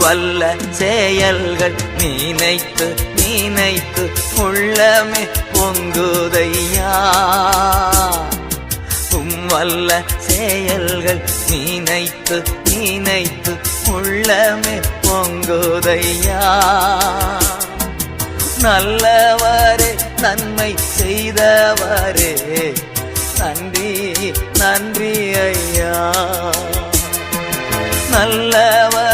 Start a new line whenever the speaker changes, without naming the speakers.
வல்ல செயல்கள் நினைத்து நினைத்து உள்ளமே பொங்குதையா. வல்ல செயல்கள் நினைத்து நினைத்து உள்ளமே பொங்குதையா. நல்லவரே நன்மை செய்தவரே நன்றி நன்றி ஐயா. நல்லவர்